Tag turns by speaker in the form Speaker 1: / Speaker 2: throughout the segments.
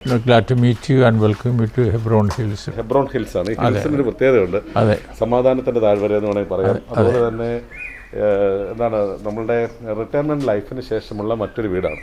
Speaker 1: Glad to meet you and welcome you to Hebron Hills.
Speaker 2: Hebron hills ആണ്. ഈ ഹിൽസിന് ഒരു പ്രത്യേകതയുണ്ട്.
Speaker 1: അതെ,
Speaker 2: സമാധാനത്തിന്റെ താഴ്വര എന്ന് വേണമെങ്കിൽ പറയാം. അതുപോലെ തന്നെ എന്താണ് നമ്മളുടെ റിട്ടയർമെന്റ് ലൈഫിന് ശേഷമുള്ള മറ്റൊരു വീടാണ്.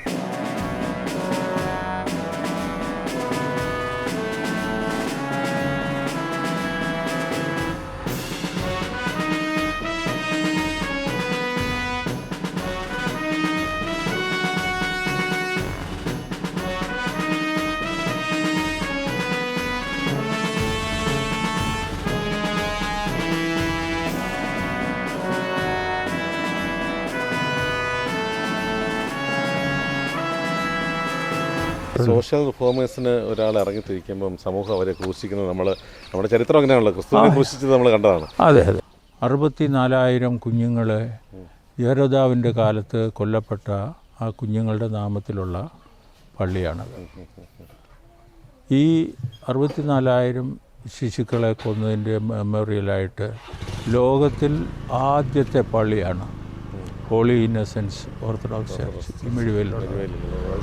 Speaker 2: സോഷ്യൽ റിഫോമേഴ്സിന് ഒരാൾ ഇറങ്ങിത്തിരിക്കുമ്പം സമൂഹം അവരെ ക്രൂശിക്കുന്നത് നമ്മുടെ ചരിത്രം അങ്ങനെയാണല്ലോ, ക്രിസ്തുവിനെ ക്രൂശിച്ചത് നമ്മൾ കണ്ടതാണ്.
Speaker 1: അതെ അതെ. 64,000 കുഞ്ഞുങ്ങളെ യഹോദാവിൻ്റെ കാലത്ത് കൊല്ലപ്പെട്ട ആ കുഞ്ഞുങ്ങളുടെ നാമത്തിലുള്ള പള്ളിയാണത്. ഈ 64,000 ശിശുക്കളെ കൊന്നതിൻ്റെ മെമ്മോറിയലായിട്ട് ലോകത്തിൽ ആദ്യത്തെ പള്ളിയാണ് ഹോളി ഇന്നസെൻസ് ഓർത്തഡോക്സ് ചർച്ച് ഈ മിഴിവേലിലുള്ളത്.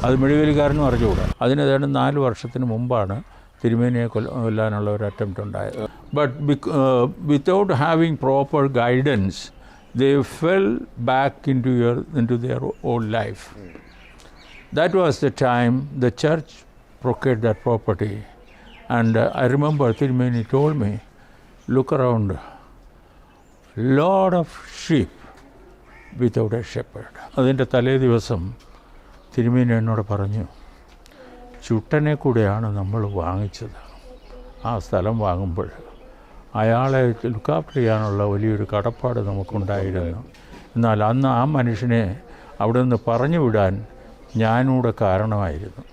Speaker 1: അത് മിഴിവേലിക്കാരനും അറിഞ്ഞുകൂടാ. അതിനേതാണ്ട് 4 വർഷത്തിന് മുമ്പാണ് തിരുമേനിയെ കൊല്ലാനുള്ള ഒരു അറ്റംപ്റ്റ് ഉണ്ടായത്. But without having proper guidance they fell back into their old life. That was the time the church procured that property. And I remember Tirumeni told me, look around, lot of sheep without A shepherd. അതിൻ്റെ തലേ ദിവസം തിരുമേനി എന്നോട് പറഞ്ഞു, ചുട്ടനെ കൂടെയാണ് നമ്മൾ വാങ്ങിച്ചത്. ആ സ്ഥലം വാങ്ങുമ്പോൾ അയാളെ ലുക്കാപ്റ്റ് ചെയ്യാനുള്ള വലിയൊരു കടപ്പാട് നമുക്കുണ്ടായിരുന്നു. എന്നാൽ അന്ന് ആ മനുഷ്യനെ അവിടെ നിന്ന് പറഞ്ഞു വിടാൻ ഞാനൂടെ കാരണമായിരുന്നു.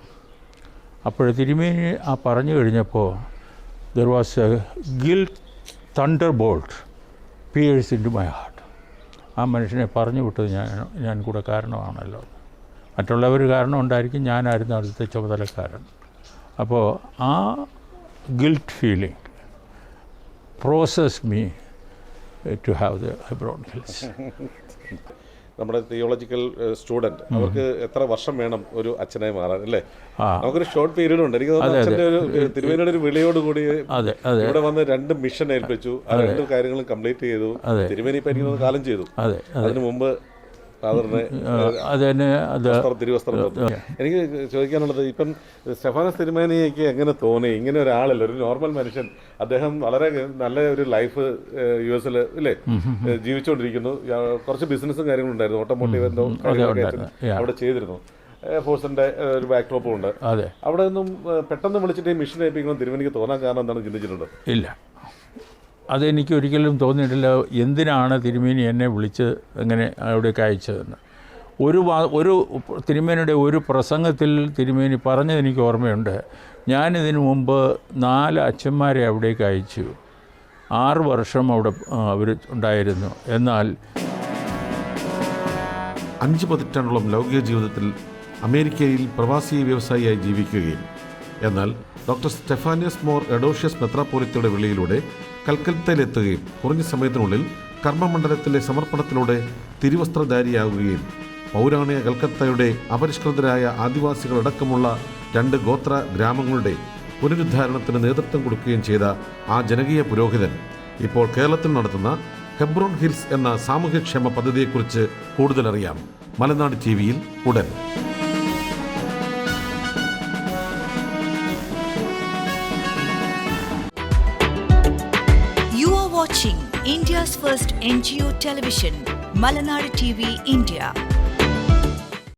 Speaker 1: അപ്പോൾ തിരുമേനി ആ പറഞ്ഞു കഴിഞ്ഞപ്പോൾ there was a guilt thunderbolt pierce into my heart. ആ മനുഷ്യനെ പറഞ്ഞു വിട്ടത് ഞാൻ കൂടെ കാരണമാണല്ലോ. മറ്റുള്ളവർ കാരണം ഉണ്ടായിരിക്കും, ഞാനായിരുന്നു അടുത്ത ചുമതലക്കാരൻ. അപ്പോൾ ആ guilt feeling process me to have the Hebron hills.
Speaker 2: നമ്മുടെ തിയോളജിക്കൽ സ്റ്റുഡൻറ്റ് അവർക്ക് എത്ര വർഷം വേണം ഒരു അച്ഛനായി മാറാൻ, അല്ലേ? നമുക്കൊരു ഷോർട്ട് പീരീഡ് ഉണ്ട്. എനിക്ക് തോന്നുന്നു അച്ഛൻ്റെ ഒരു തിരുമേനിയുടെ ഒരു വിളിയോടുകൂടി ഇവിടെ വന്ന് 2 മിഷൻ ഏൽപ്പിച്ചു. ആ 2 കാര്യങ്ങളും കംപ്ലീറ്റ് ചെയ്തു. തിരുമേനി ഇപ്പം എനിക്ക് തോന്നുന്നു കാലം ചെയ്തു. അതിനു മുമ്പ് തിരുവസ്ത്രം. എനിക്ക് ചോദിക്കാനുള്ളത്, ഇപ്പം സ്റ്റെഫാനോസ് തിരുമേനിക്ക് എങ്ങനെ തോന്നി ഇങ്ങനെ ഒരാളല്ല, ഒരു നോർമൽ മനുഷ്യൻ, അദ്ദേഹം വളരെ നല്ല ഒരു ലൈഫ് US ഇല്ലേ ജീവിച്ചുകൊണ്ടിരിക്കുന്നു. കുറച്ച് ബിസിനസ്സും കാര്യങ്ങളും ഉണ്ടായിരുന്നു, ഓട്ടോമോട്ടീവ് എന്തോ അവിടെ ചെയ്തിരുന്നു. എയർഫോഴ്സിന്റെ ഒരു ബാക്ക്ഡ്രോപ്പും ഉണ്ട്. അവിടെ നിന്നും പെട്ടെന്ന് വിളിച്ചിട്ട് ഈ മിഷൻ ഏൽപ്പിക്കണം തിരുമേനിക്ക് തോന്നാൻ കാരണം എന്താണ് ചിന്തിച്ചിട്ടുണ്ട്?
Speaker 1: ഇല്ല, അതെനിക്ക് ഒരിക്കലും തോന്നിയിട്ടില്ല. എന്തിനാണ് തിരുമേനി എന്നെ വിളിച്ച് എങ്ങനെ അവിടേക്ക് അയച്ചതെന്ന്. ഒരു തിരുമേനിയുടെ ഒരു പ്രസംഗത്തിൽ തിരുമേനി പറഞ്ഞത് എനിക്ക് ഓർമ്മയുണ്ട്. ഞാനിതിനു മുമ്പ് 4 അച്ഛന്മാരെ അവിടേക്ക് അയച്ചു. 6 വർഷം അവിടെ അവർ ഉണ്ടായിരുന്നു. എന്നാൽ
Speaker 3: 5 പതിറ്റാണ്ടോളം ലൗകിക ജീവിതത്തിൽ അമേരിക്കയിൽ പ്രവാസി വ്യവസായിയായി ജീവിക്കുകയും എന്നാൽ ഡോക്ടർ സ്റ്റെഫാനിയസ് മോർ എഡോഷ്യസ് മെത്രാപ്പോലിത്തയുടെ വിളിയിലൂടെ കൽക്കത്തയിലെത്തുകയും കുറഞ്ഞ സമയത്തിനുള്ളിൽ കർമ്മമണ്ഡലത്തിലെ സമർപ്പണത്തിലൂടെ തിരുവസ്ത്രധാരിയാവുകയും പൗരാണിക കൽക്കത്തയുടെ അപരിഷ്കൃതരായ ആദിവാസികളടക്കമുള്ള 2 ഗോത്ര ഗ്രാമങ്ങളുടെ പുനരുദ്ധാരണത്തിന് നേതൃത്വം കൊടുക്കുകയും ചെയ്ത ആ ജനകീയ പുരോഹിതൻ ഇപ്പോൾ കേരളത്തിൽ നടത്തുന്ന ഹെബ്രോൺ ഹിൽസ് എന്ന സാമൂഹ്യക്ഷേമ പദ്ധതിയെക്കുറിച്ച് കൂടുതലറിയാം മലനാട് TVയിൽ ഉടൻ.
Speaker 4: Watching India's first NGO television, Malanadu TV India.